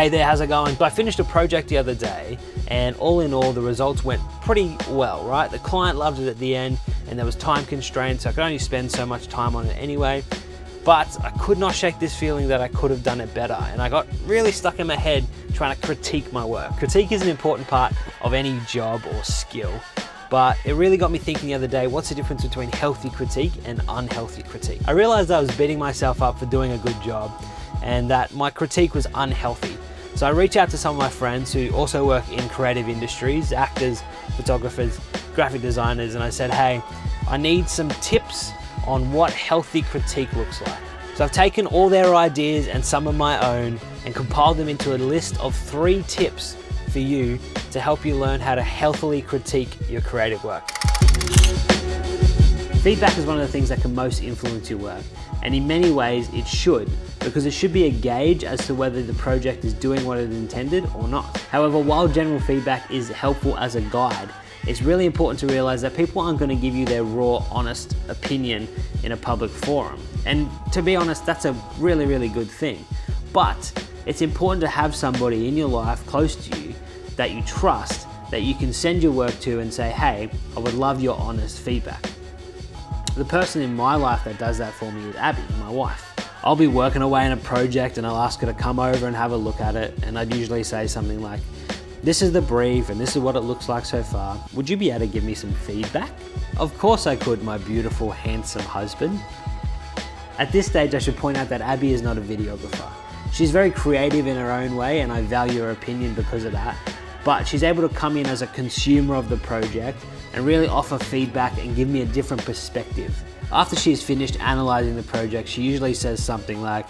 Hey there, how's it going? So I finished a project the other day, and all in all, the results went pretty well, right? The client loved it at the end, and there was time constraints, so I could only spend so much time on it anyway. But I could not shake this feeling that I could have done it better, and I got really stuck in my head trying to critique my work. Critique is an important part of any job or skill, but it really got me thinking the other day, what's the difference between healthy critique and unhealthy critique? I realized I was beating myself up for doing a good job, and that my critique was unhealthy. So I reached out to some of my friends who also work in creative industries, actors, photographers, graphic designers, and I said, hey, I need some tips on what healthy critique looks like. So I've taken all their ideas and some of my own and compiled them into a list of 3 tips for you to help you learn how to healthily critique your creative work. Feedback is one of the things that can most influence your work, and in many ways it should, because it should be a gauge as to whether the project is doing what it intended or not. However, while general feedback is helpful as a guide, it's really important to realize that people aren't going to give you their raw, honest opinion in a public forum. And to be honest, that's a really, really good thing. But it's important to have somebody in your life close to you that you trust, that you can send your work to and say, hey, I would love your honest feedback. The person in my life that does that for me is Abby, my wife. I'll be working away on a project and I'll ask her to come over and have a look at it, and I'd usually say something like, this is the brief and this is what it looks like so far. Would you be able to give me some feedback? Of course I could, my beautiful, handsome husband. At this stage, I should point out that Abby is not a videographer. She's very creative in her own way, and I value her opinion because of that. But she's able to come in as a consumer of the project and really offer feedback and give me a different perspective. After she's finished analyzing the project, she usually says something like,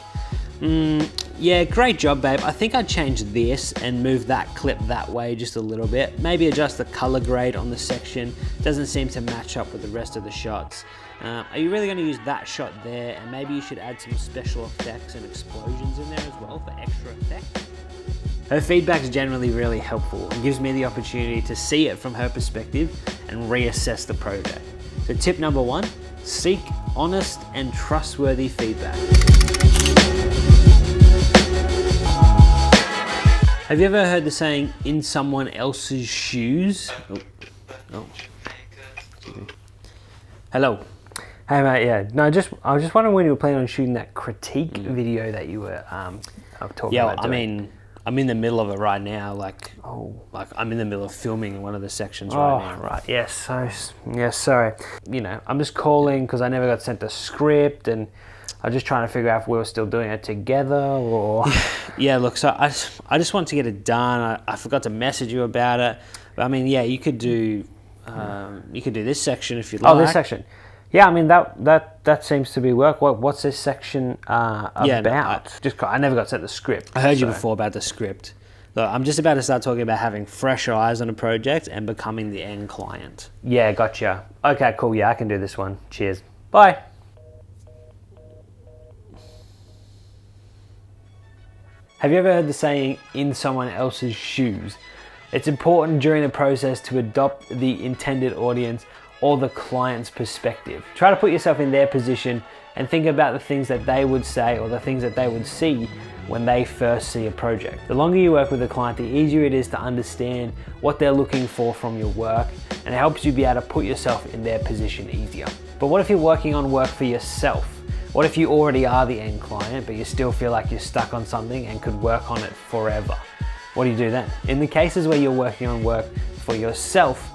yeah, great job, babe. I think I'd change this and move that clip that way just a little bit. Maybe adjust the color grade on the section. Doesn't seem to match up with the rest of the shots. Are you really going to use that shot there? And maybe you should add some special effects and explosions in there as well for extra effect. Her feedback is generally really helpful and gives me the opportunity to see it from her perspective and reassess the project. So tip number 1, seek honest and trustworthy feedback. Have you ever heard the saying, in someone else's shoes? Hello. Hey mate, yeah. No, I was just wondering when you were planning on shooting that critique video that you were talking about doing. I'm in the middle of it right now, like I'm in the middle of filming one of the sections right now. Right, yes, sorry. You know, I'm just calling because I never got sent the script, and I'm just trying to figure out if we were still doing it together or... Yeah, look, so I just want to get it done. I forgot to message you about it. But I mean, yeah, you could do this section if you'd like. Oh, this section. Yeah, I mean, that seems to be work. What's this section about? Yeah, no, I never got sent the script. I heard you before about the script. Look, I'm just about to start talking about having fresh eyes on a project and becoming the end client. Yeah, gotcha. Okay, cool. Yeah, I can do this one. Cheers. Bye. Have you ever heard the saying, in someone else's shoes? It's important during the process to adopt the intended audience or the client's perspective. Try to put yourself in their position and think about the things that they would say or the things that they would see when they first see a project. The longer you work with a client, the easier it is to understand what they're looking for from your work, and it helps you be able to put yourself in their position easier. But what if you're working on work for yourself? What if you already are the end client, but you still feel like you're stuck on something and could work on it forever? What do you do then? In the cases where you're working on work for yourself,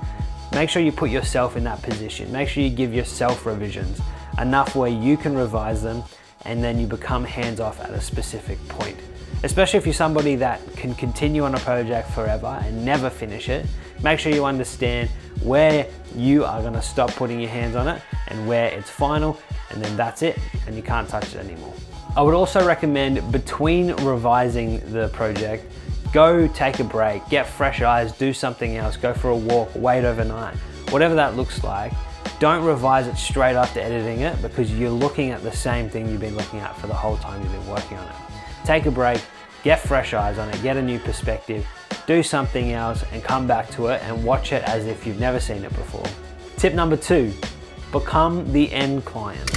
make sure you put yourself in that position. Make sure you give yourself revisions, enough where you can revise them, and then you become hands-off at a specific point. Especially if you're somebody that can continue on a project forever and never finish it, make sure you understand where you are gonna stop putting your hands on it and where it's final, and then that's it, and you can't touch it anymore. I would also recommend, between revising the project, go take a break, get fresh eyes, do something else, go for a walk, wait overnight, whatever that looks like. Don't revise it straight after editing it, because you're looking at the same thing you've been looking at for the whole time you've been working on it. Take a break, get fresh eyes on it, get a new perspective, do something else, and come back to it and watch it as if you've never seen it before. Tip number 2, become the end client.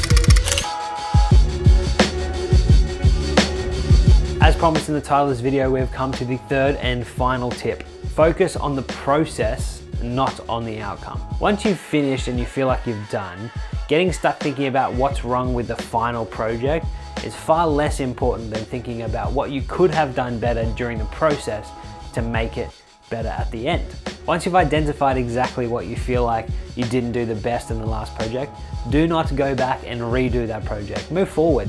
As promised in the title of this video, we've come to the third and final tip. Focus on the process, not on the outcome. Once you've finished and you feel like you've done, getting stuck thinking about what's wrong with the final project is far less important than thinking about what you could have done better during the process to make it better at the end. Once you've identified exactly what you feel like you didn't do the best in the last project, do not go back and redo that project. Move forward.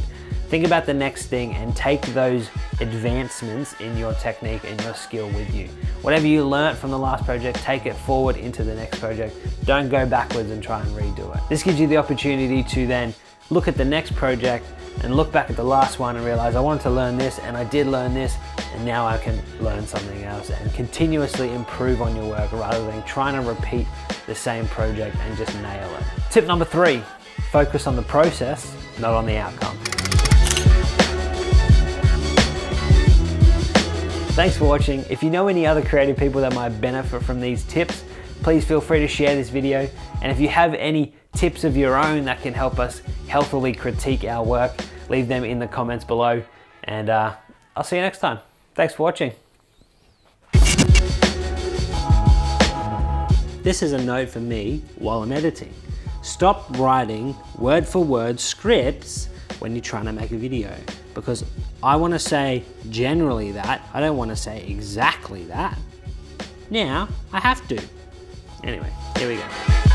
Think about the next thing and take those advancements in your technique and your skill with you. Whatever you learnt from the last project, take it forward into the next project. Don't go backwards and try and redo it. This gives you the opportunity to then look at the next project and look back at the last one and realize I wanted to learn this and I did learn this, and now I can learn something else and continuously improve on your work rather than trying to repeat the same project and just nail it. Tip number 3, focus on the process, not on the outcome. Thanks for watching. If you know any other creative people that might benefit from these tips, please feel free to share this video. And if you have any tips of your own that can help us healthily critique our work, leave them in the comments below. And I'll see you next time. Thanks for watching. This is a note for me while I'm editing. Stop writing word for word scripts when you're trying to make a video, because I want to say generally that, I don't want to say exactly that. Now I have to. Anyway, here we go.